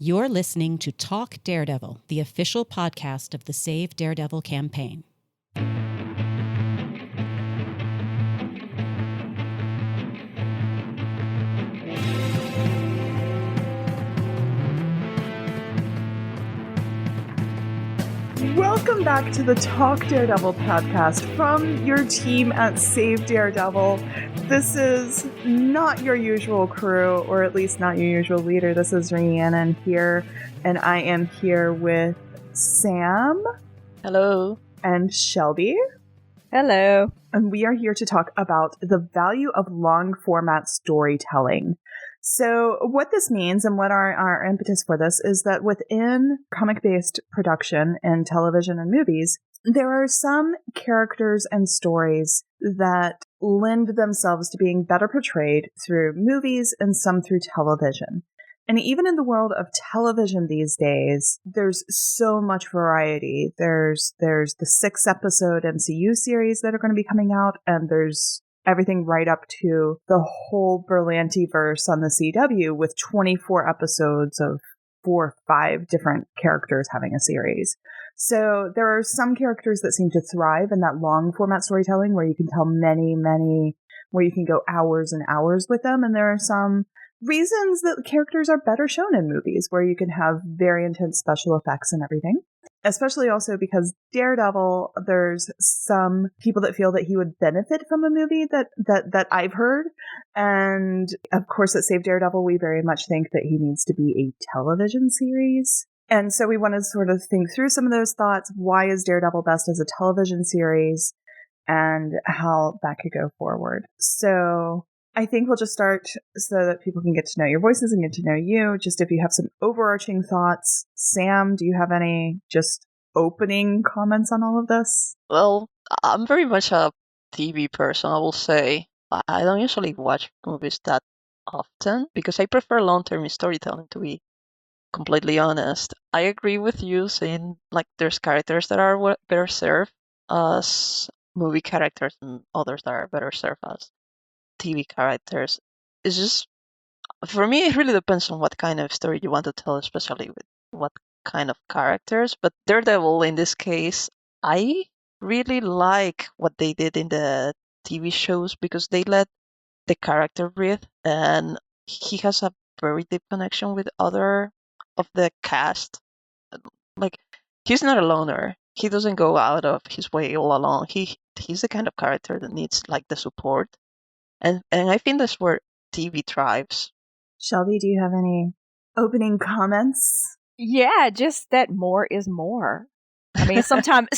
You're listening to Talk Daredevil, the official podcast of the Save Daredevil campaign. Welcome back to the Talk Daredevil podcast from your team at Save Daredevil. This is not your usual crew, or at least not your usual leader. This is Rhiannon here, and I am here with Sam. Hello. And Shelby. Hello. And we are here to talk about the value of long format storytelling. So what this means and what our impetus for this is that within comic-based production in television and movies, there are some characters and stories that lend themselves to being better portrayed through movies and some through television. And even in the world of television these days, there's so much variety. There's the 6-episode MCU series that are going to be coming out, and there's everything right up to the whole Berlanti-verse on the CW with 24 episodes of 4 or 5 different characters having a series. So there are some characters that seem to thrive in that long format storytelling where you can tell many, where you can go hours and hours with them. And there are some reasons that characters are better shown in movies where you can have very intense special effects and everything. Especially also because Daredevil, there's some people that feel that he would benefit from a movie that I've heard. And of course, at Save Daredevil, we very much think that he needs to be a television series. And so we want to sort of think through some of those thoughts. Why is Daredevil best as a television series? And how that could go forward. So I think we'll just start so that people can get to know your voices and get to know you. Just if you have some overarching thoughts. Sam, do you have any just opening comments on all of this? Well, I'm very much a TV person, I will say. I don't usually watch movies that often because I prefer long-term storytelling, to be completely honest. I agree with you saying like there's characters that are better served as movie characters and others that are better served as TV characters. It's just, for me, it really depends on what kind of story you want to tell, especially with what kind of characters. But Daredevil, in this case, I really like what they did in the TV shows because they let the character breathe, and he has a very deep connection with other of the cast. Like, he's not a loner. He doesn't go out of his way all alone. He's the kind of character that needs like the support. And I think that's where TV thrives. Shelby, do you have any opening comments? Yeah, just that more is more. I mean, sometimes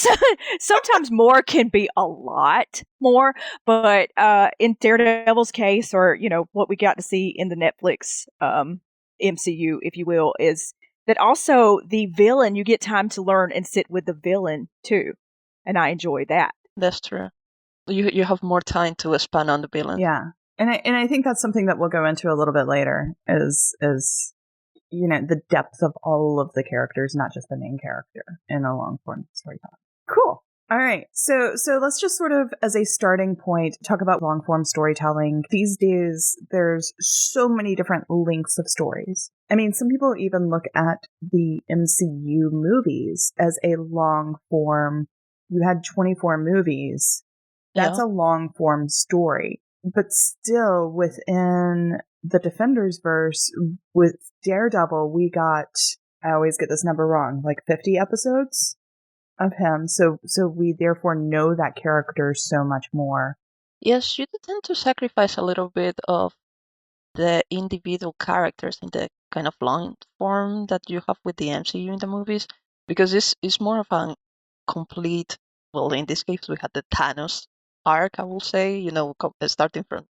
more can be a lot more, but in Daredevil's case, or what we got to see in the Netflix MCU, if you will, is that also the villain, you get time to learn and sit with the villain too, and I enjoy that. That's true. You have more time to expand on the villain. Yeah. And I think that's something that we'll go into a little bit later is the depth of all of the characters, not just the main character in a long form storytelling. Cool. All right. So let's just sort of, as a starting point, talk about long form storytelling. These days, there's so many different lengths of stories. I mean, some people even look at the MCU movies as a long form. You had 24 movies. That's a long form story. But still, within the Defenders verse, with Daredevil, we got, I always get this number wrong, like 50 episodes of him. So we therefore know that character so much more. Yes, you tend to sacrifice a little bit of the individual characters in the kind of long form that you have with the MCU in the movies, because it's more of a complete, well, in this case, we had the Thanos arc, I will say, starting from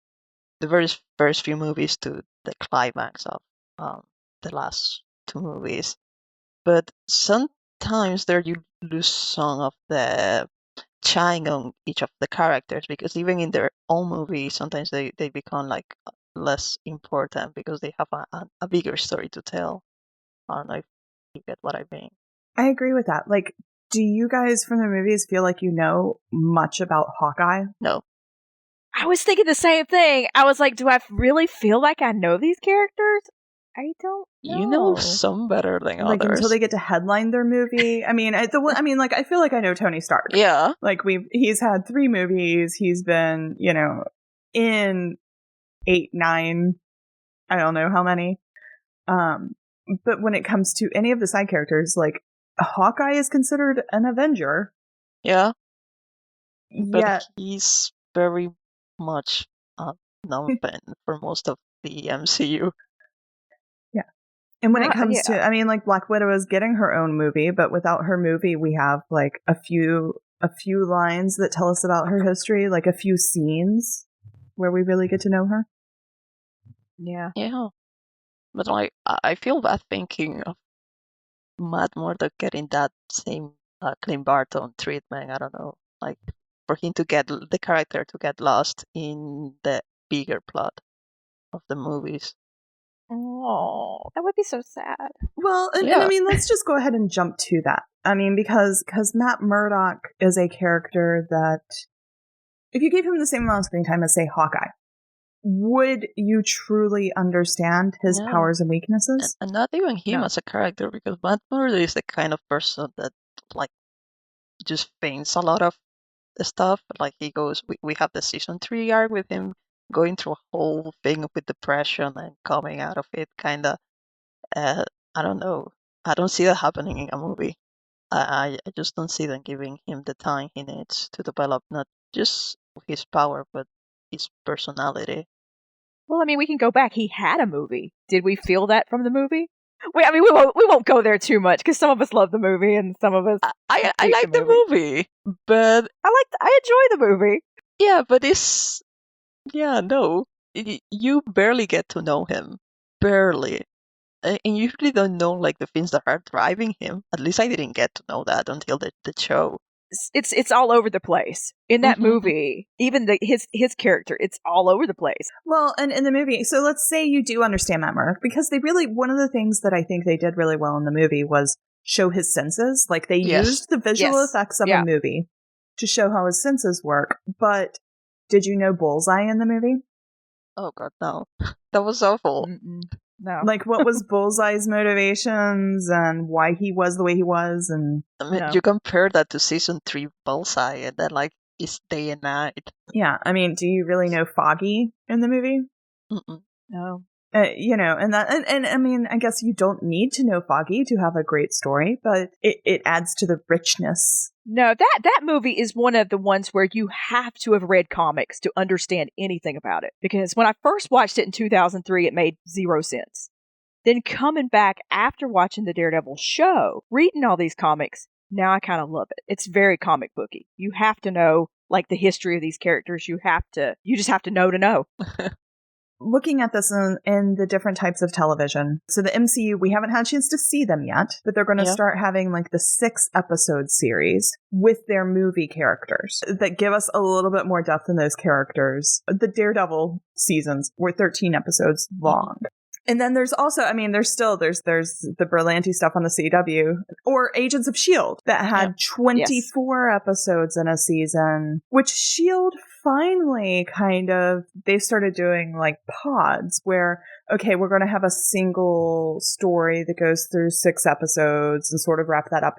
the very first few movies to the climax of the last 2 movies. But sometimes there you lose some of the shine on each of the characters, because even in their own movie, sometimes they become like less important because they have a bigger story to tell. I don't know if you get what I mean. I agree with that. Like, do you guys from the movies feel like you know much about Hawkeye? No. I was thinking the same thing. I was like, do I really feel like I know these characters? I don't know. You know some better than Like others. until they get to headline their movie. I mean, I feel like I know Tony Stark. Yeah. Like he's had 3 movies. He's been, in 8, 9, I don't know how many. But when it comes to any of the side characters, like Hawkeye is considered an Avenger. Yeah. But Yet, he's very much non-fan for most of the MCU. and when it comes to, like Black Widow is getting her own movie, but without her movie, we have like a few lines that tell us about her history, like a few scenes where we really get to know her. Yeah. Yeah. But like, I feel bad thinking of Matt Murdock getting that same Clint Barton treatment. I don't know, like for him to get the character to get lost in the bigger plot of the movies. Oh, that would be so sad. Well, and I mean, let's just go ahead and jump to that. I mean, because Matt Murdock is a character that, if you gave him the same amount of screen time as, say, Hawkeye, would you truly understand his powers and weaknesses? And not even him as a character, because Matt Murdock is the kind of person that, like, just faints a lot of stuff. Like, he goes, we have the season 3 arc with him going through a whole thing with depression and coming out of it, kind of. I don't know. I don't see that happening in a movie. I just don't see them giving him the time he needs to develop not just his power, but his personality. Well, I mean, we can go back. He had a movie. Did we feel that from the movie? We won't go there too much because some of us love the movie and some of us. I like the movie, but I enjoy the movie. Yeah, but no. You barely get to know him, barely, and you usually don't know like the things that are driving him. At least I didn't get to know that until the show. It's all over the place in that movie. Even his character, it's all over the place. Well, and in the movie, so let's say you do understand Matt Murdock, because one of the things that I think they did really well in the movie was show his senses. Like they used the visual effects of a movie to show how his senses work. But did you know Bullseye in the movie? Oh God, no. That was awful. No. Like, what was Bullseye's motivations and why he was the way he was? And I mean, you compare that to season 3 Bullseye, and then like it's day and night. Yeah, I mean, do you really know Foggy in the movie? No. And I mean, I guess you don't need to know Foggy to have a great story, but it adds to the richness. No, that movie is one of the ones where you have to have read comics to understand anything about it. Because when I first watched it in 2003, it made 0 sense. Then coming back after watching the Daredevil show, reading all these comics, now I kind of love it. It's very comic booky. You have to know like the history of these characters. You just have to know. Looking at this in the different types of television. So the MCU, we haven't had a chance to see them yet, but they're going to start having like the 6-episode series with their movie characters that give us a little bit more depth in those characters. The Daredevil seasons were 13 episodes long. And then there's also, I mean, there's the Berlanti stuff on the CW, or Agents of S.H.I.E.L.D. that had 24 episodes in a season, which S.H.I.E.L.D. finally they started doing like pods where, okay, we're going to have a single story that goes through 6 episodes and sort of wrap that up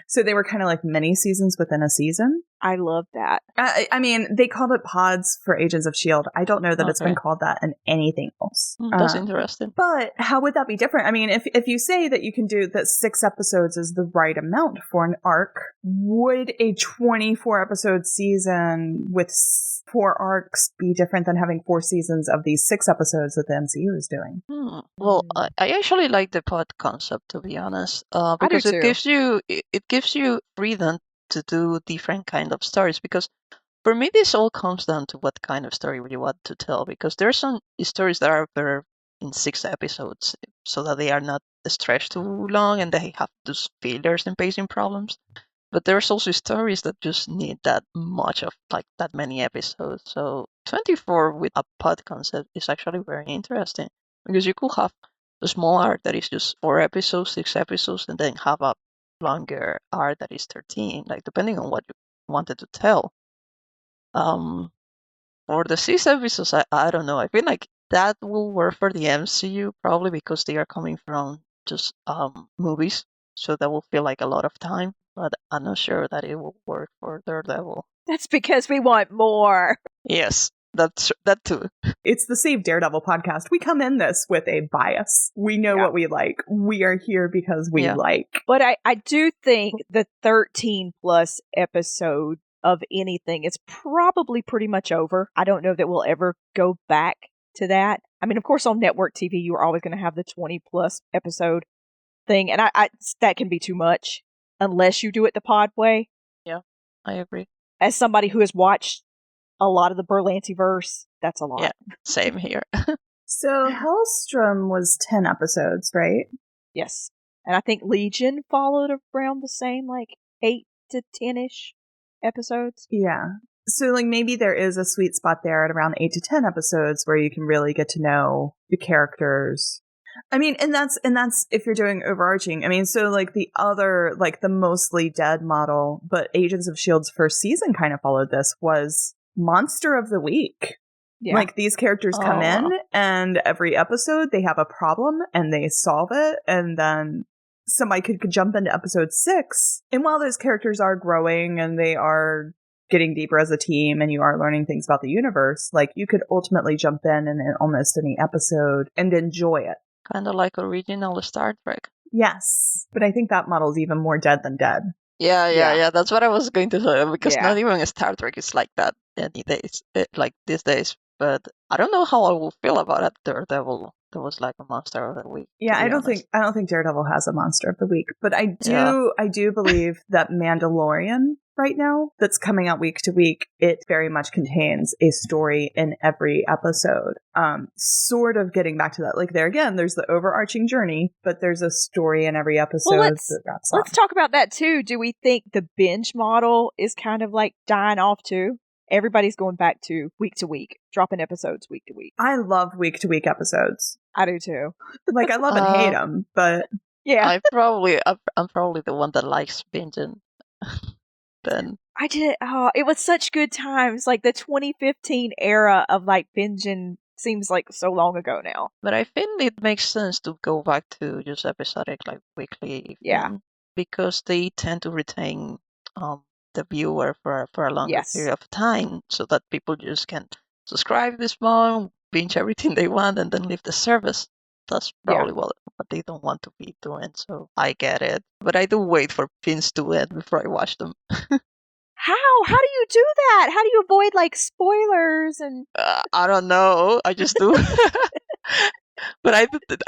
so they were kind of like mini seasons within a season. I love that. I mean, they called it pods for Agents of S.H.I.E.L.D. I don't know that it's been called that in anything else. That's interesting. But how would that be different? I mean, if you say that you can do that 6 episodes is the right amount for an arc, would a 24-episode season with 4 arcs be different than having 4 seasons of these 6 episodes that the MCU is doing? Well, I actually like the pod concept, to be honest, because it gives you freedom to do different kind of stories. Because for me, this all comes down to what kind of story you want to tell. Because there are some stories that are better in 6 episodes, so that they are not stretched too long and they have those failures and pacing problems. But there's also stories that just need that much of like that many episodes. So 24 with a pod concept is actually very interesting, because you could have a small arc that is just 4 episodes, 6 episodes, and then have a longer arc that is 13, like depending on what you wanted to tell. For the 6 episodes, I don't know. I feel like that will work for the MCU, probably because they are coming from just movies, so that will feel like a lot of time. But I'm not sure that it will work for Daredevil. That's because we want more. Yes, that too. It's the Save Daredevil podcast. We come in this with a bias. We know what we like. We are here because we like. But I do think the 13 plus episode of anything is probably pretty much over. I don't know that we'll ever go back to that. I mean, of course, on network TV, you're always going to have the 20 plus episode thing. And I that can be too much unless you do it the pod way. Yeah, I agree. As somebody who has watched a lot of the Berlanti-verse, that's a lot. Yeah, same here. So Hellstrom was 10 episodes, right? Yes. And I think Legion followed around the same, like 8 to 10-ish episodes. Yeah. So like maybe there is a sweet spot there at around 8 to 10 episodes where you can really get to know the characters. I mean, and that's if you're doing overarching. I mean, so like the other, like the mostly dead model, but Agents of S.H.I.E.L.D.'s first season kind of followed this, was Monster of the Week. Yeah. Like these characters come in and every episode they have a problem and they solve it, and then somebody could jump into episode 6. And while those characters are growing and they are getting deeper as a team and you are learning things about the universe, like you could ultimately jump in almost any episode and enjoy it. Kind of like original Star Trek. Yes. But I think that model is even more dead than dead. Yeah. That's what I was going to say. Because not even Star Trek is like that any days, like these days. But I don't know how I will feel about it. Daredevil, that was like a Monster of the Week. Yeah, I don't think Daredevil has a Monster of the Week. But I do believe that Mandalorian right now, that's coming out week to week, it very much contains a story in every episode. Sort of getting back to that. Like there again, there's the overarching journey, but there's a story in every episode. Well, let's talk about that too. Do we think the binge model is kind of like dying off too? Everybody's going back to week, dropping episodes week to week. I love week to week episodes. I do too. Like I love and hate them, but yeah, I'm probably the one that likes binging. Then I did. Oh, it was such good times. Like the 2015 era of like binging seems like so long ago now. But I think it makes sense to go back to just episodic, like weekly. Yeah, because they tend to retain the viewer for a longer period of time, so that people just can subscribe this month, binge everything they want, and then leave the service. That's probably what they don't want to be doing, so I get it. But I do wait for pins to end before I watch them. How do you do that? How do you avoid like spoilers and? I don't know. I just do. But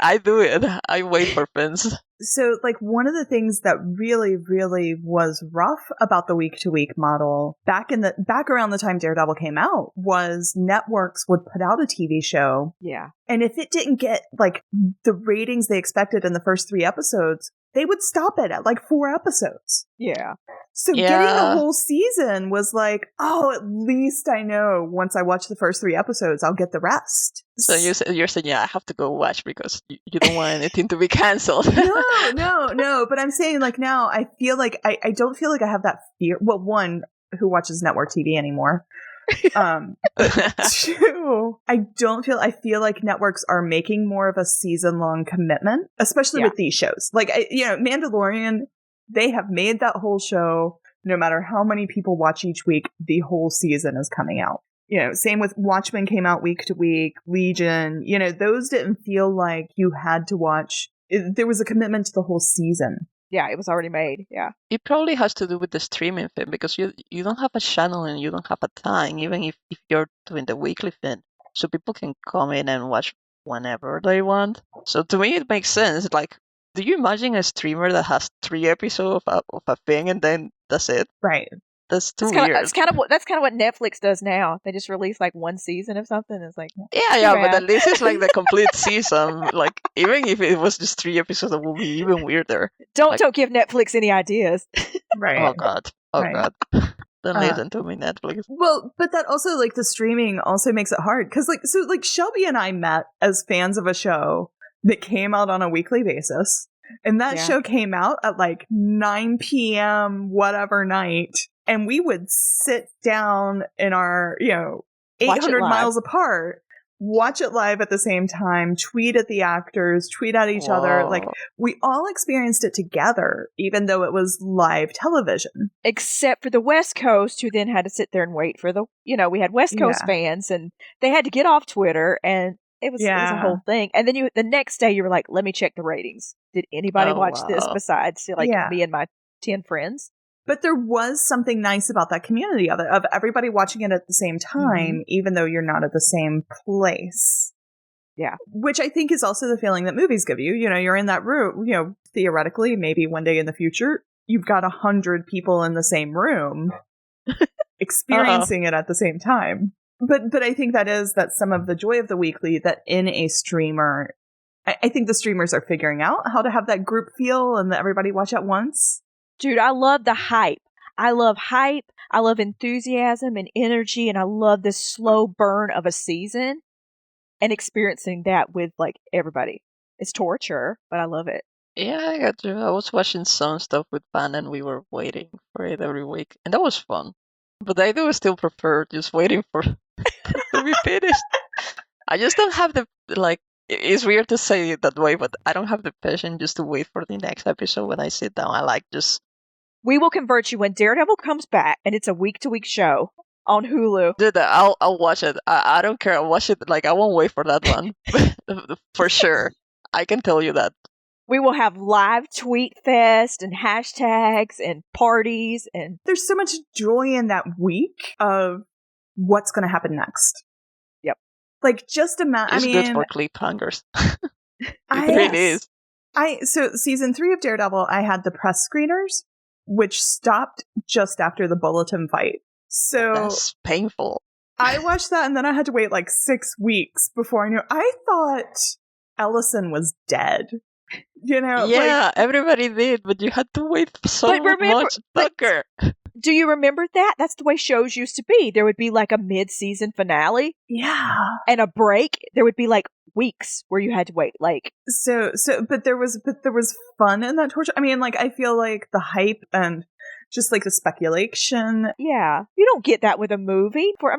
I do it. I wait for pins. So, like, one of the things that really, really was rough about the week-to-week model back around the time Daredevil came out was networks would put out a TV show. Yeah. And if it didn't get, like, the ratings they expected in the first 3 episodes, they would stop it at, like, 4 episodes. Yeah. So getting the whole season was like, oh, at least I know once I watch the first 3 episodes, I'll get the rest. So you're saying, I have to go watch because you don't want anything to be canceled. No. But I'm saying, like, now I feel like I don't feel like I have that fear. Well, one, who watches network TV anymore? But 2, I feel like networks are making more of a season-long commitment, especially with these shows. Like, Mandalorian, they have made that whole show, no matter how many people watch each week, the whole season is coming out. Same with Watchmen came out week to week, Legion, those didn't feel like you had to watch. There was a commitment to the whole season. Yeah, it was already made. Yeah. It probably has to do with the streaming thing because you don't have a channel and you don't have a time, even if you're doing the weekly thing. So people can come in and watch whenever they want. So to me, it makes sense. Like, do you imagine a streamer that has 3 episodes of a thing and then that's it? Right. That's too weird. That's kind of what Netflix does now. They just release like 1 season of something. It's like but at least it's like the complete season. Like even if it was just 3 episodes, it would be even weirder. Don't give Netflix any ideas. Right. Oh God. God. Don't listen to me, Netflix. Well, but that also, like, the streaming also makes it hard because, like, so like Shelby and I met as fans of a show that came out on a weekly basis, and that show came out at like 9 p.m. whatever night. And we would sit down in our, 800 miles apart, watch it live at the same time, tweet at the actors, tweet at each other. Like, we all experienced it together, even though it was live television. Except for the West Coast, who then had to sit there and wait for we had West Coast fans, and they had to get off Twitter, and it was a whole thing. And then the next day you were like, let me check the ratings. Did anybody watch this besides me and my 10 friends? But there was something nice about that community of everybody watching it at the same time, even though you're not at the same place. Yeah. Which I think is also the feeling that movies give you. You know, you're in that room, theoretically, maybe one day in the future, you've got 100 people in the same room experiencing it at the same time. But I think that's some of the joy of the weekly, that in a streamer, I think the streamers are figuring out how to have that group feel and that everybody watch at once. Dude, I love the hype. I love hype. I love enthusiasm and energy. And I love this slow burn of a season and experiencing that with like everybody. It's torture, but I love it. Yeah, I got you. I was watching some stuff with Pan and we were waiting for it every week. And that was fun. But I do still prefer just waiting for it to be finished. I just don't have it's weird to say it that way, but I don't have the patience just to wait for the next episode when I sit down. We will convert you when Daredevil comes back, and it's a week-to-week show on Hulu. Dude, I'll watch it. I don't care. I'll watch it. I won't wait for that one. For sure. I can tell you that. We will have live tweet fest and hashtags and parties, and there's so much joy in that week of what's going to happen next. Yep. Just imagine. It's good for cliffhangers. It really is. So season 3 of Daredevil, I had the press screeners, which stopped just after the Bulletin fight. So that's painful. I watched that, and then I had to wait 6 weeks before I knew. I thought Ellison was dead. Yeah, everybody did, but you had to wait so much longer. Do you remember that? That's the way shows used to be. There would be a mid-season finale. Yeah. And a break. There would be weeks where you had to wait. But there was fun in that torture. I mean, I feel like the hype and just the speculation. Yeah. You don't get that with a movie for a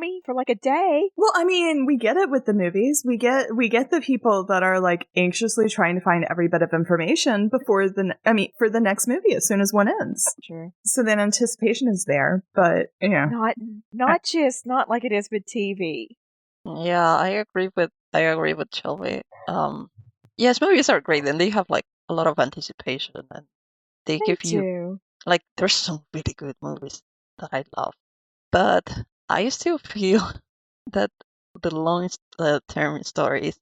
day. Well, I mean, we get it with the movies. We get the people that are anxiously trying to find every bit of information for the next movie as soon as one ends. Sure. So then anticipation is there, but not like it is with TV. Yeah, I agree with Shelby. Yes, movies are great and they have a lot of anticipation and they give you there's some really good movies that I love. But I still feel that the long-term stories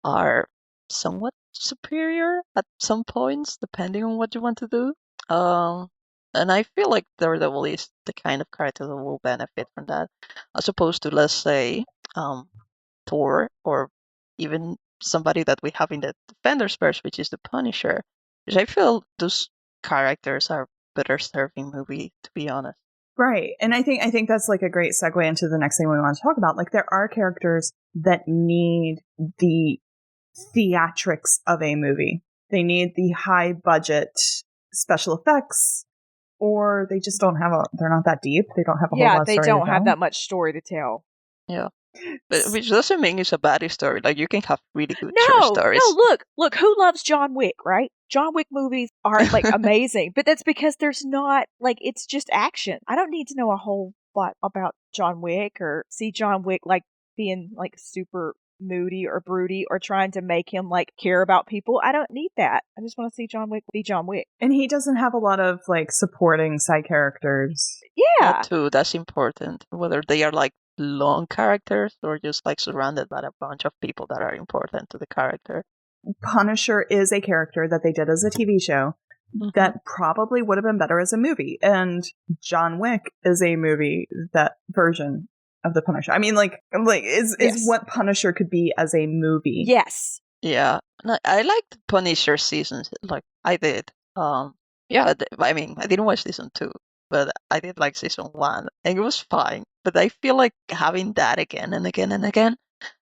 are somewhat superior at some points, depending on what you want to do. And I feel like Daredevil is the kind of character that will benefit from that, as opposed to, let's say, Thor, or even somebody that we have in the Defenderverse, which is the Punisher. Which I feel those characters are better serving movie, to be honest. Right. And I think that's a great segue into the next thing we want to talk about. There are characters that need the theatrics of a movie. They need the high budget special effects, or they just don't have they're not that deep. They don't have a whole lot of story. Yeah, they don't have that much story to tell. Yeah. But, which doesn't mean it's a bad story. You can have really good short stories. No, look, who loves John Wick, right? John Wick movies are amazing, but that's because there's not it's just action. I don't need to know a whole lot about John Wick or see John Wick being super moody or broody or trying to make him care about people. I don't need that. I just want to see John Wick be John Wick. And he doesn't have a lot of supporting side characters. Yeah. That too, that's important. Whether they are long characters or just surrounded by a bunch of people that are important to the character. Punisher is a character that they did as a TV show that probably would have been better as a movie, and John Wick is a movie that version of the Punisher. I mean, is what Punisher could be as a movie. Yes. Yeah, I liked Punisher seasons. I did. Yeah, I mean, I didn't watch season 2, but I did like season 1, and it was fine. But I feel like having that again and again and again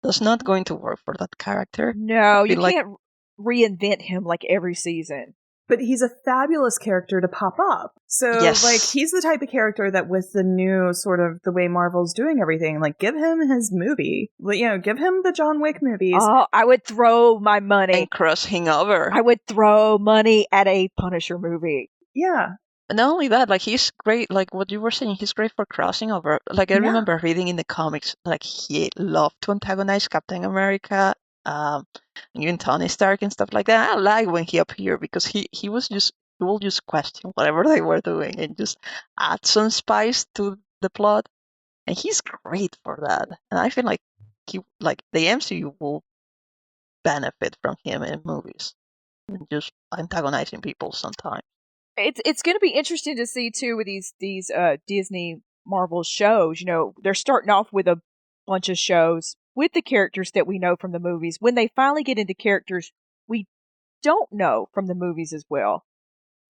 that's not going to work for that character. No, you can't reinvent him every season. but he's a fabulous character to pop up. So, Yes. like, he's the type of character that with the new sort of the way Marvel's doing everything, like, give him his movie. Give him the John Wick movies. Oh, I would throw my money. And crossing over. I would throw money at a Punisher movie. Yeah. Not only that, like, he's great, like what you were saying, he's great for crossing over. Like, I remember reading in the comics, like, he loved to antagonize Captain America, even Tony Stark and stuff like that. I like when he appeared because he will just question whatever they were doing and just add some spice to the plot. And he's great for that. And I feel like the MCU will benefit from him in movies and just antagonizing people sometimes. It's going to be interesting to see too with these Disney Marvel shows. They're starting off with a bunch of shows with the characters that we know from the movies. When they finally get into characters we don't know from the movies as well,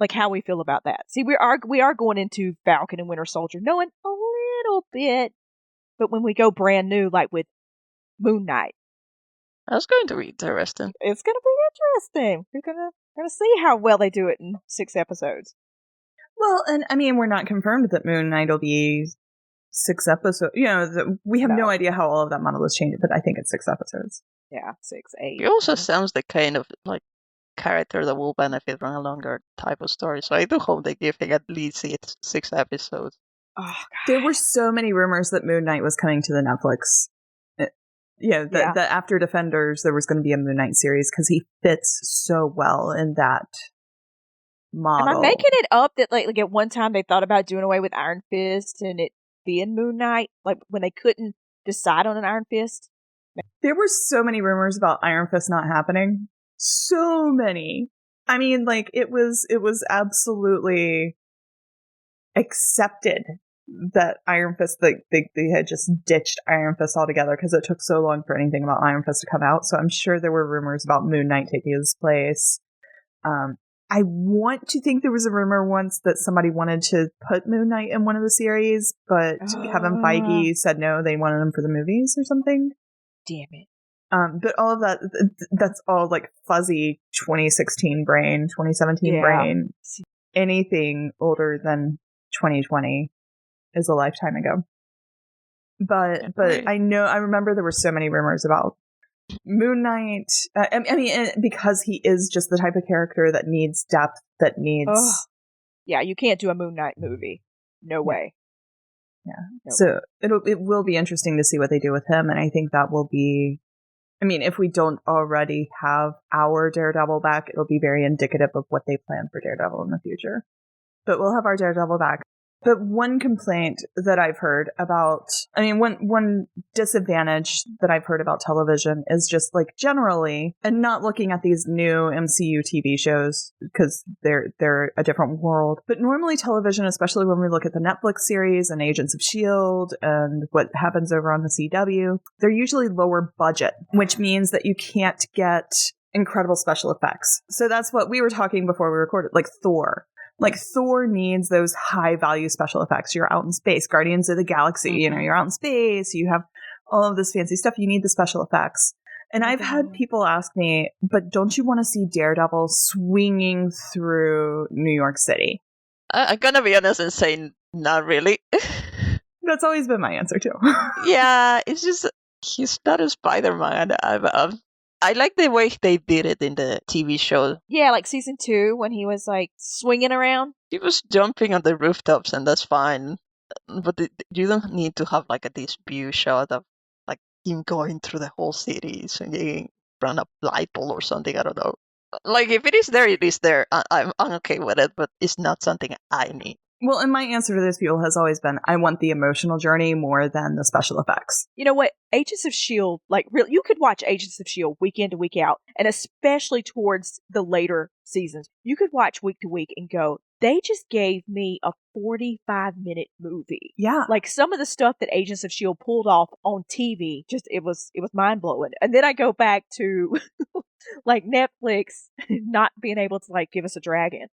like how we feel about that. See, we are going into Falcon and Winter Soldier knowing a little bit, but when we go brand new, like with Moon Knight, that's going to be interesting. It's going to be interesting. We're gonna see how well they do it in 6 episodes. Well, and I mean, we're not confirmed that Moon Knight will be 6 episodes. We have no idea how all of that model is changed, but I think it's 6 episodes. Yeah, 6, 8. He also sounds the kind of like character that will benefit from a longer type of story. So I do hope they give him at least 6 episodes. Oh, God. There were so many rumors that Moon Knight was coming to the Netflix. That after Defenders, there was going to be a Moon Knight series because he fits so well in that model. Am I making it up that like at one time they thought about doing away with Iron Fist and it being Moon Knight, like when they couldn't decide on an Iron Fist? There were so many rumors about Iron Fist not happening. So many. I mean, like it was absolutely accepted that Iron Fist, they had just ditched Iron Fist altogether because it took so long for anything about Iron Fist to come out. So I'm sure there were rumors about Moon Knight taking his place. I want to think there was a rumor once that somebody wanted to put Moon Knight in one of the series, but Kevin Feige said no, they wanted him for the movies or something. Damn it. But all of that's all like fuzzy 2016 brain, 2017 brain. Anything older than 2020 is a lifetime ago. But I remember there were so many rumors about Moon Knight. I mean, because he is just the type of character that needs depth, that needs... Yeah, you can't do a Moon Knight movie. No way. Yeah. So it will be interesting to see what they do with him, and I think that will be... I mean, if we don't already have our Daredevil back, it'll be very indicative of what they plan for Daredevil in the future. But we'll have our Daredevil back. But one complaint that I've heard about, I mean, one disadvantage that I've heard about television is just like generally, and not looking at these new MCU TV shows because they're a different world. But normally television, especially when we look at the Netflix series and Agents of S.H.I.E.L.D. and what happens over on the CW, they're usually lower budget, which means that you can't get incredible special effects. So that's what we were talking before we recorded, like Thor. Like, Thor needs those high-value special effects. You're out in space. Guardians of the Galaxy, you're out in space. You have all of this fancy stuff. You need the special effects. And I've had people ask me, but don't you want to see Daredevil swinging through New York City? I'm going to be honest and say not really. That's always been my answer, too. Yeah, it's just, he's not a Spider-Man. I like the way they did it in the TV show. Yeah, like season 2 when he was like swinging around. He was jumping on the rooftops and that's fine. But you don't need to have like this view shot of like him going through the whole city, swinging around a light pole or something. I don't know. Like if it is there, it is there. I'm okay with it, but it's not something I need. Well, and my answer to those people has always been, I want the emotional journey more than the special effects. You know what? Agents of S.H.I.E.L.D., like, really, you could watch Agents of S.H.I.E.L.D. week in to week out, and especially towards the later seasons. You could watch week to week and go, they just gave me a 45-minute movie. Yeah. Like, some of the stuff that Agents of S.H.I.E.L.D. pulled off on TV, it was mind-blowing. And then I go back to, like, Netflix not being able to, like, give us a dragon.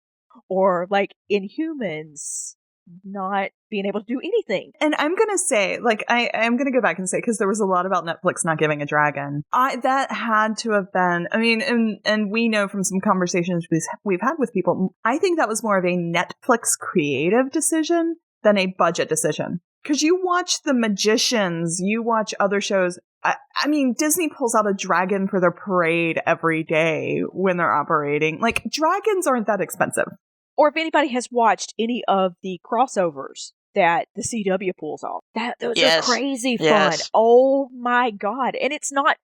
Or, like, Inhumans, not being able to do anything. And I'm going to say, like, I'm going to go back and say, because there was a lot about Netflix not giving a dragon. That had to have been, I mean, and we know from some conversations we've had with people, I think that was more of a Netflix creative decision than a budget decision. Because you watch The Magicians, you watch other shows. I mean, Disney pulls out a dragon for their parade every day when they're operating. Like, dragons aren't that expensive. Or if anybody has watched any of the crossovers that the CW pulls off, those are crazy fun. Oh my God. And it's not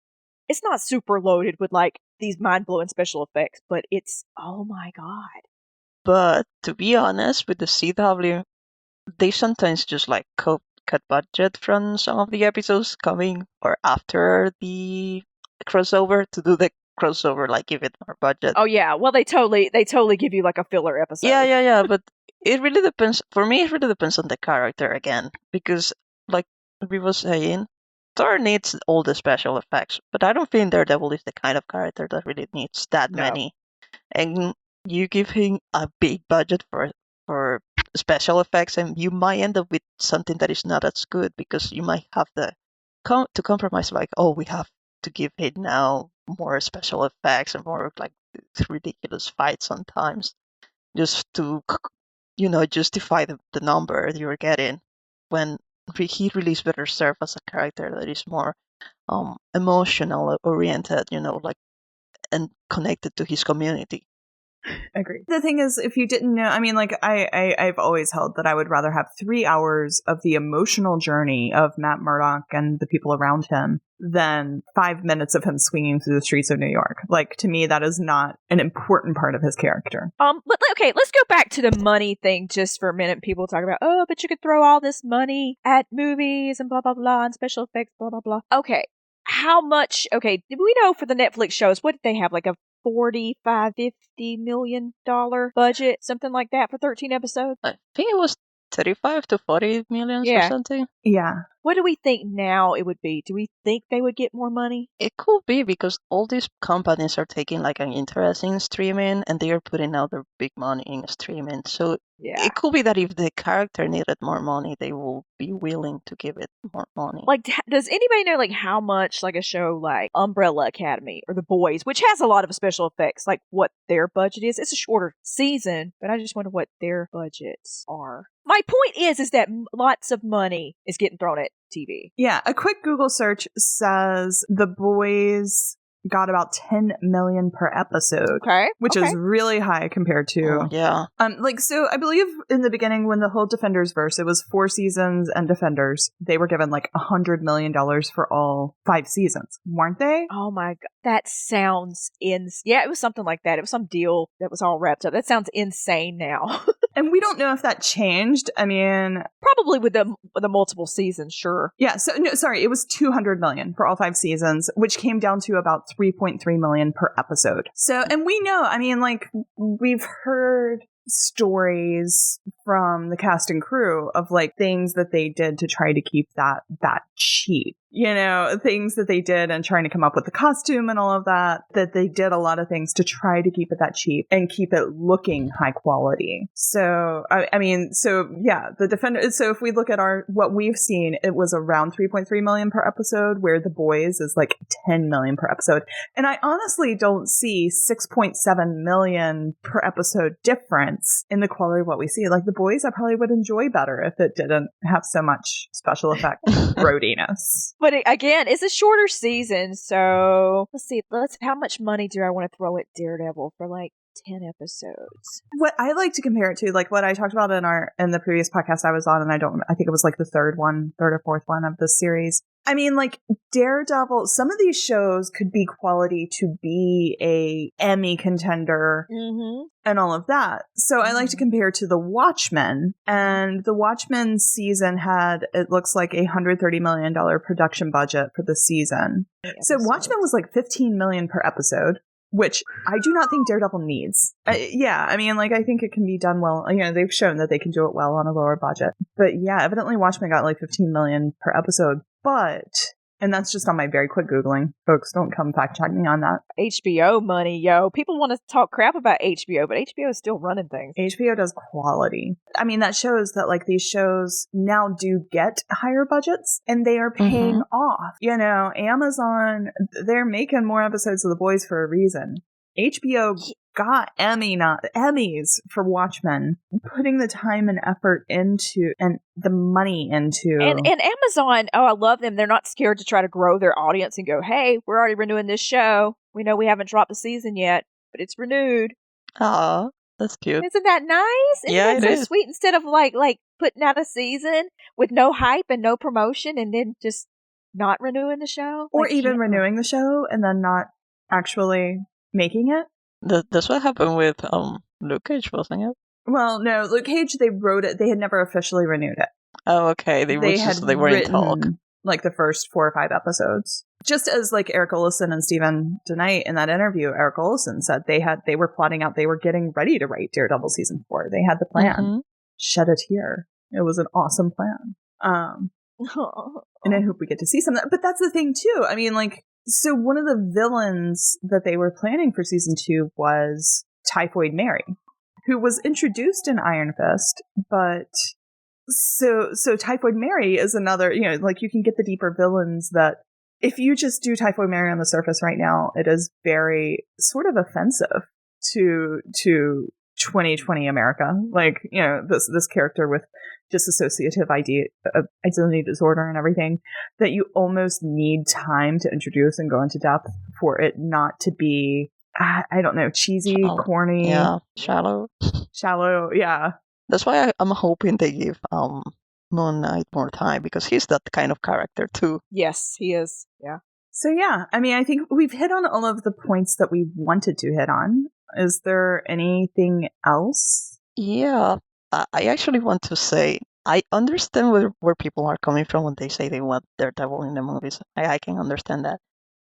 super loaded with like these mind-blowing special effects, but it's, oh my God. But to be honest, with the CW, they sometimes just like cut budget from some of the episodes coming or after the crossover to do the crossover, like give it more budget. Oh yeah, well they totally give you like a filler episode. Yeah. But it really depends. For me, it really depends on the character again, because like we were saying, Thor needs all the special effects, but I don't think Daredevil is the kind of character that really needs that many. And you give him a big budget for special effects, and you might end up with something that is not as good because you might have to compromise. Like, oh, we have to give it now more special effects and more like ridiculous fights sometimes, just to justify the number you're getting. When he really is better served as a character that is more emotional oriented, like, and connected to his community. Agree. The thing is, if you didn't know, I mean, like, I've always held that I would rather have 3 hours of the emotional journey of Matt Murdock and the people around him than 5 minutes of him swinging through the streets of New York. Like, to me, that is not an important part of his character. Okay, let's go back to the money thing just for a minute. People talk about, oh, but you could throw all this money at movies and blah, blah, blah, and special effects, blah, blah, blah. Okay, how much, did we know for the Netflix shows, what did they have, like a $45-50 million budget, something like that, for 13 episodes? I think it was 35 to 40 million or something. Yeah. What do we think now it would be? Do we think they would get more money? It could be, because all these companies are taking like an interest in streaming, and they are putting out their big money in streaming. So it could be that if the character needed more money, they will be willing to give it more money. Like, does anybody know like how much like a show like Umbrella Academy or The Boys, which has a lot of special effects, like what their budget is? It's a shorter season, but I just wonder what their budgets are. My point is that lots of money is getting thrown at TV. Yeah, a quick Google search says The Boys got about 10 million per episode, which is really high compared to so I believe in the beginning, when the whole Defenders verse, it was 4 seasons and Defenders, they were given like $100 million for all 5 seasons, weren't they? Oh my God, that sounds it was something like that. It was some deal that was all wrapped up. That sounds insane now. And we don't know if that changed. I mean, probably with the multiple seasons, sure. Yeah, so no, sorry, it was 200 million for all 5 seasons, which came down to about 3.3 million per episode. So, and we know, I mean, like, we've heard stories from the cast and crew of like things that they did to try to keep that cheap. Things that they did and trying to come up with the costume and all of that they did a lot of things to try to keep it that cheap and keep it looking high quality. So, the Defender, so if we look at what we've seen, it was around 3.3 million per episode, where The Boys is like 10 million per episode. And I honestly don't see 6.7 million per episode difference in the quality of what we see. Like, The Boys, I probably would enjoy better if it didn't have so much special effect roadiness. But again, it's a shorter season, so let's see. How much money do I want to throw at Daredevil for like 10 episodes? What I like to compare it to, like what I talked about in the previous podcast I was on, and I think it was like the third or fourth one of this series. I mean, like, Daredevil, some of these shows could be quality to be a Emmy contender and all of that. So I like to compare to The Watchmen, and The Watchmen season had, it looks like, $130 million production budget for the season. So Watchmen was like $15 million per episode, which I do not think Daredevil needs. I mean, like, I think it can be done well. They've shown that they can do it well on a lower budget. But yeah, evidently Watchmen got like $15 million per episode. But And that's just on my very quick Googling. Folks, don't come fact check me on that. HBO money, yo. People want to talk crap about HBO, but HBO is still running things. HBO does quality. I mean, that shows that like these shows now do get higher budgets and they are paying off. You know, Amazon, they're making more episodes of The Boys for a reason. HBO got Emmys for Watchmen, putting the time and effort into and the money into. And Amazon, oh, I love them. They're not scared to try to grow their audience and go, hey, we're already renewing this show. We know we haven't dropped a season yet, but it's renewed. Oh, that's cute. Isn't that nice? Isn't that so sweet? Instead of like putting out a season with no hype and no promotion and then just not renewing the show. Or even renewing the show and then not actually making it. That's what happened with Luke Cage, wasn't it? Well, no, Luke Cage, they wrote it. They had never officially renewed it. Oh, okay. They were in talk. Like the first 4 or 5 episodes. Just as like Eric Olson and Stephen DeKnight in that interview, Eric Olson said they were plotting out, they were getting ready to write Daredevil season 4. They had the plan. Shed a tear. It was an awesome plan. And I hope we get to see some of that. But that's the thing too. I mean, like, so one of the villains that they were planning for season 2 was Typhoid Mary, who was introduced in Iron Fist, but so Typhoid Mary is another, you know, like you can get the deeper villains that if you just do Typhoid Mary on the surface right now, it is very sort of offensive to 2020 America. Like, you know, this character with dissociative identity disorder and everything that you almost need time to introduce and go into depth for it not to be, I don't know, cheesy, corny. Yeah, shallow. Yeah. That's why I'm hoping they give Moon Knight more time, because he's that kind of character too. Yes, he is. Yeah. So yeah, I mean, I think we've hit on all of the points that we wanted to hit on. Is there anything else? Yeah, I actually want to say, I understand where people are coming from when they say they want Daredevil in the movies. I can understand that.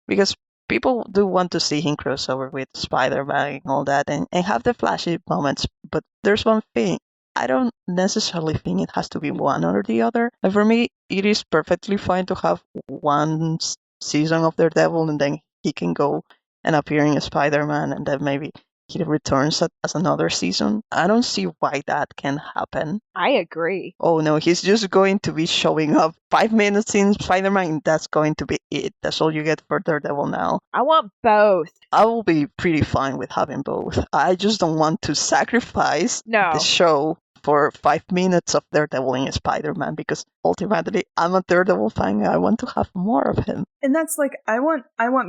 Because people do want to see him cross over with Spider-Man and all that and have the flashy moments. But there's one thing. I don't necessarily think it has to be one or the other. And for me, it is perfectly fine to have one season of Daredevil and then he can go and appear in Spider-Man and then maybe he returns as another season. I don't see why that can happen. I agree. Oh no, he's just going to be showing up 5 minutes in Spider-Man. That's going to be it. That's all you get for Daredevil now. I want both. I will be pretty fine with having both. I just don't want to sacrifice the show for 5 minutes of Daredevil in Spider-Man, because ultimately I'm a Daredevil fan. I want to have more of him. And that's like, I want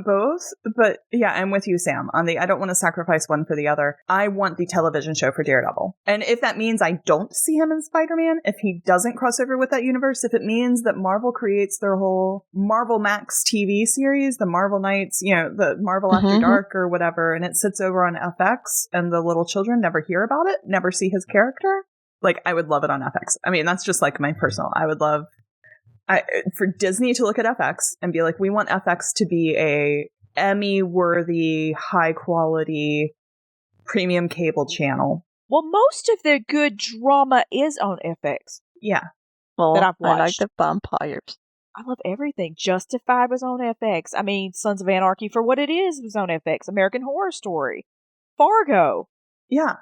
both, but yeah, I'm with you, Sam, on the I don't want to sacrifice one for the other. I want the television show for Daredevil. And if that means I don't see him in Spider-Man, if he doesn't cross over with that universe, if it means that Marvel creates their whole Marvel Max TV series, the Marvel Nights, you know, the Marvel After Dark or whatever, and it sits over on FX and the little children never hear about it, never see his character, like, I would love it on FX. I mean, that's just like my personal, I would love for Disney to look at FX and be like, we want FX to be a Emmy-worthy, high-quality, premium cable channel. Well, most of the good drama is on FX. Yeah. Well, that I've watched. I like the vampires. I love everything. Justified was on FX. I mean, Sons of Anarchy for what it is was on FX. American Horror Story. Fargo. Yeah.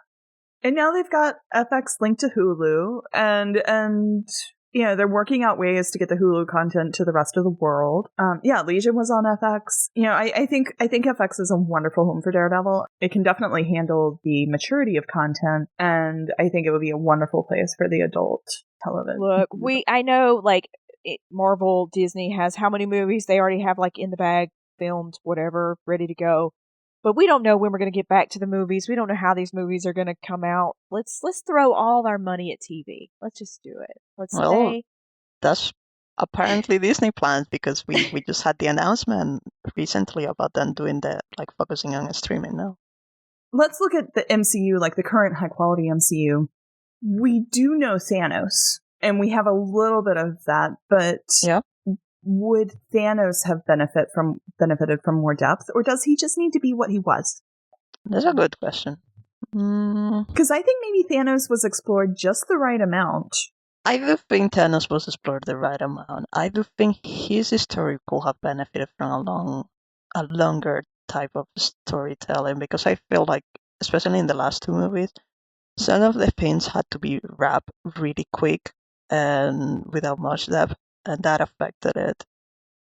And now they've got FX linked to Hulu, and you know, they're working out ways to get the Hulu content to the rest of the world. Yeah, Legion was on FX. You know, I think FX is a wonderful home for Daredevil. It can definitely handle the maturity of content, and I think it would be a wonderful place for the adult television. Look, I know, like, Marvel, Disney has how many movies they already have, like, in the bag, filmed, whatever, ready to go. But we don't know when we're going to get back to the movies. We don't know how these movies are going to come out. Let's throw all our money at TV. Let's just do it. That's apparently Disney plans, because we just had the announcement recently about them doing that, like focusing on streaming now. Let's look at the MCU, like the current high quality MCU. We do know Thanos, and we have a little bit of that, but yeah. Would Thanos have benefited from more depth, or does he just need to be what he was? That's a good question. Because I think maybe Thanos was explored just the right amount I do think Thanos was explored the right amount. I do think his story could have benefited from a longer type of storytelling, because I feel like, especially in the last two movies, some of the things had to be wrapped really quick and without much depth, and that affected it.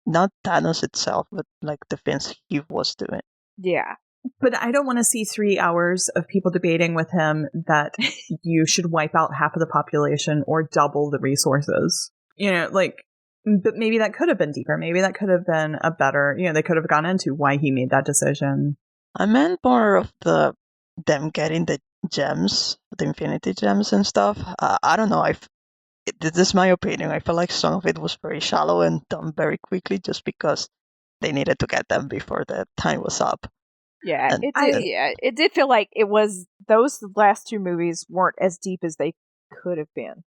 Not Thanos itself, but like the things he was doing. Yeah. But I don't want to see 3 hours of people debating with him that you should wipe out half of the population or double the resources. You know, like, but maybe that could have been deeper. Maybe that could have been a better, they could have gone into why he made that decision. I meant more of them getting the gems, the Infinity Gems and stuff. I don't know. This is my opinion. I feel like some of it was very shallow and done very quickly, just because they needed to get them before the time was up. Yeah, it did feel like it was, those last two movies weren't as deep as they could have been.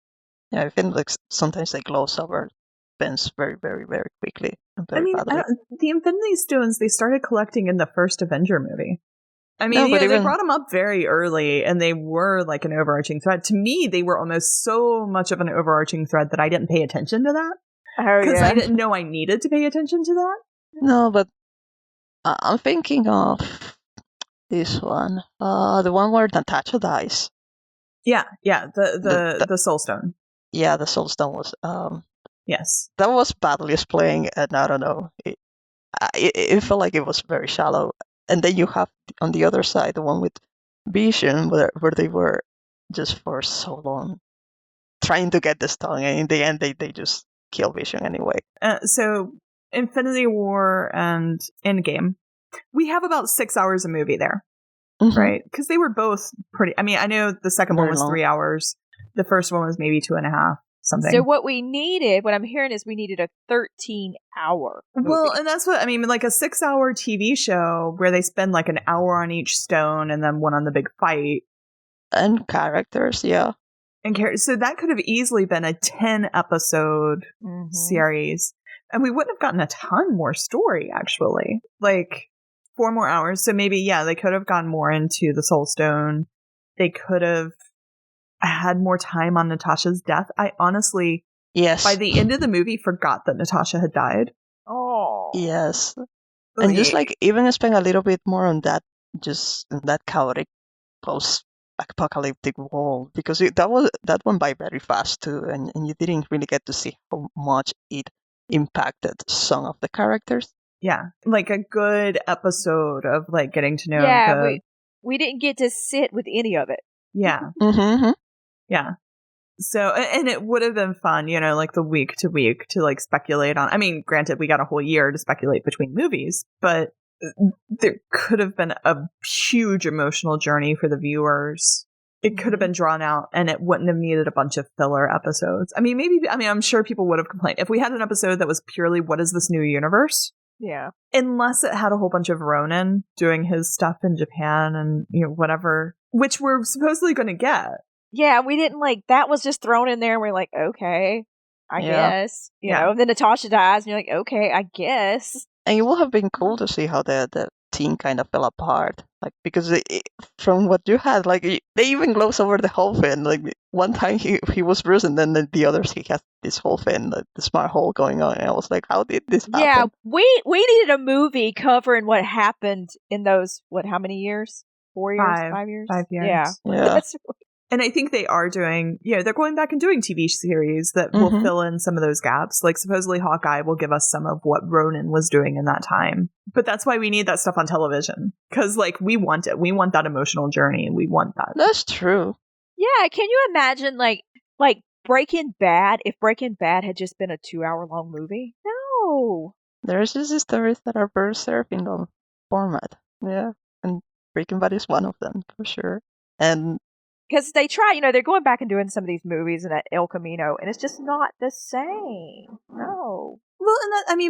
Yeah, I think like sometimes they gloss over things very, very, very quickly. And very badly. The Infinity Stones, they started collecting in the first Avenger movie. I mean, No, they brought them up very early, and they were like an overarching thread. To me, they were almost so much of an overarching thread that I didn't pay attention to that. Because I didn't know I needed to pay attention to that. No, but I'm thinking of this one. The one where Natasha dies. Yeah, the Soul Stone. Yeah, the Soul Stone was... yes. That was badly explained, and I don't know. It felt like it was very shallow. And then you have, on the other side, the one with Vision, where they were just for so long trying to get the stone, and in the end, they just kill Vision anyway. So, Infinity War and Endgame, we have about 6 hours of movie there, right? Because they were both pretty... I mean, I know the second one was long. 3 hours. The first one was maybe 2.5. Something. So what I'm hearing is we needed a 13-hour movie. Well, and that's what, I mean, like a 6-hour TV show where they spend like an hour on each stone and then one on the big fight. And characters, yeah. So that could have easily been a 10-episode series. And we wouldn't have gotten a ton more story, actually. Like 4 more hours. So maybe, they could have gone more into the Soul Stone. They could have had more time on Natasha's death. I honestly, by the end of the movie, forgot that Natasha had died. Oh, yes, and just like even spend a little bit more on that, just that chaotic post-apocalyptic world, because that went by very fast too, and you didn't really get to see how much it impacted some of the characters. Yeah, like a good episode of like getting to know. Yeah, we didn't get to sit with any of it. Yeah. Yeah. So, and it would have been fun, like the week to week to like speculate on. I mean, granted, we got a whole year to speculate between movies, but there could have been a huge emotional journey for the viewers. It could have been drawn out, and it wouldn't have needed a bunch of filler episodes. I'm sure people would have complained if we had an episode that was purely, what is this new universe? Yeah. Unless it had a whole bunch of Ronin doing his stuff in Japan and, whatever, which we're supposedly going to get. Yeah, we didn't that was just thrown in there and we're like, okay, I guess. You know, then Natasha dies and you're like, okay, I guess. And it would have been cool to see how the team kind of fell apart. Like, because from what you had, like, they even gloss over the whole thing. Like, one time he was Bruce, and then the others, he had this whole thing, the smart hole going on. And I was like, how did this happen? Yeah, we needed a movie covering what happened in those, how many years? 4 years? 5 years? 5 years. Yeah. And I think they are doing, they're going back and doing TV series that will fill in some of those gaps. Like, supposedly Hawkeye will give us some of what Ronin was doing in that time. But that's why we need that stuff on television. Because, we want it. We want that emotional journey. We want that. That's true. Yeah, can you imagine, like Breaking Bad, if Breaking Bad had just been a 2-hour-long movie? No. There's just stories that are very surfing on format. Yeah. And Breaking Bad is one of them, for sure. And because they try, they're going back and doing some of these movies and at El Camino, and it's just not the same. No. Well,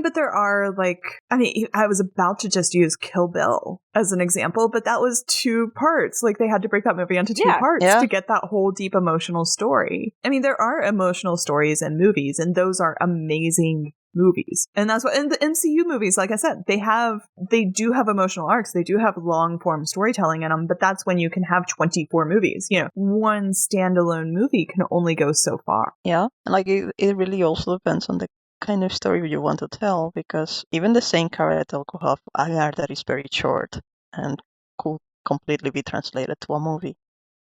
but there are, I was about to just use Kill Bill as an example, but that was 2 parts. Like, they had to break that movie into 2 parts to get that whole deep emotional story. There are emotional stories in movies, and those are amazing movies. And that's what in the MCU movies, like I said, they do have emotional arcs. They do have long form storytelling in them, but that's when you can have 24 movies. One standalone movie can only go so far. Yeah. And like it really also depends on the kind of story you want to tell, because even the same character could have an arc that is very short and could completely be translated to a movie.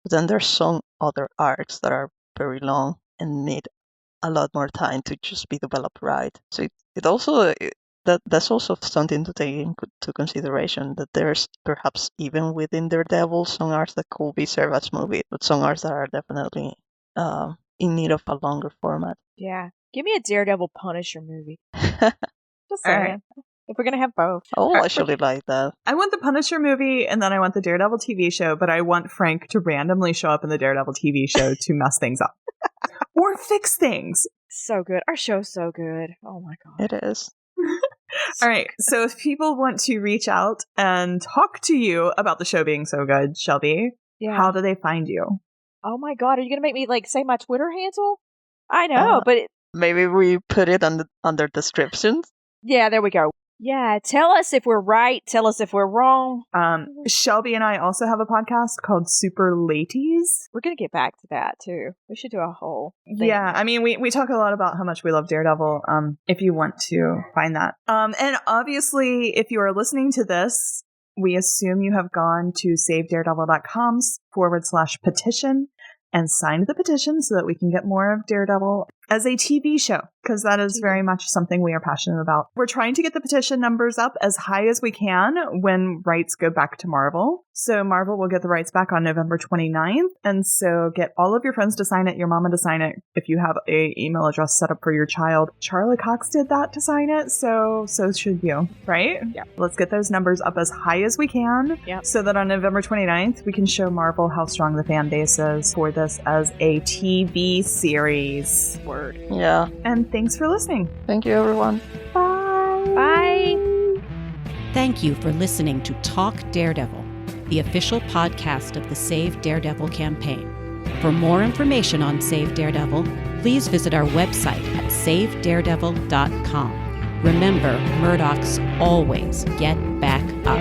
But then there's some other arcs that are very long and need a lot more time to just be developed right. So that's also something to take into consideration, that there's perhaps even within Daredevil some arcs that could be served as movie, but some arcs that are definitely in need of a longer format. Yeah. Give me a Daredevil Punisher movie. Just saying. Right. If we're going to have both. Oh, I actually like that. I want the Punisher movie, and then I want the Daredevil TV show, but I want Frank to randomly show up in the Daredevil TV show to mess things up. Or fix things. So good. Our show's so good. Oh my God. It is. All right. So if people want to reach out and talk to you about the show being so good, Shelby, how do they find you? Oh my God. Are you going to make me say my Twitter handle? I know, but... Maybe we put it under descriptions. Yeah, there we go. Yeah, tell us if we're right. Tell us if we're wrong. Shelby and I also have a podcast called Super Ladies. We're going to get back to that, too. We should do a whole thing. Yeah, I mean, we talk a lot about how much we love Daredevil, if you want to find that. And obviously, if you are listening to this, we assume you have gone to savedaredevil.com/petition and signed the petition so that we can get more of Daredevil as a TV show, because that is very much something we are passionate about. We're trying to get the petition numbers up as high as we can when rights go back to Marvel. So Marvel will get the rights back on November 29th. And so get all of your friends to sign it, your mama to sign it. If you have a email address set up for your child, Charlie Cox did that to sign it. So should you, right? Yeah. Let's get those numbers up as high as we can. Yep. So that on November 29th, we can show Marvel how strong the fan base is for this as a TV series. Word. Yeah. And thanks for listening. Thank you, everyone. Bye. Bye. Thank you for listening to Talk Daredevil, the official podcast of the Save Daredevil campaign. For more information on Save Daredevil, please visit our website at savedaredevil.com. Remember, Murdochs always get back up.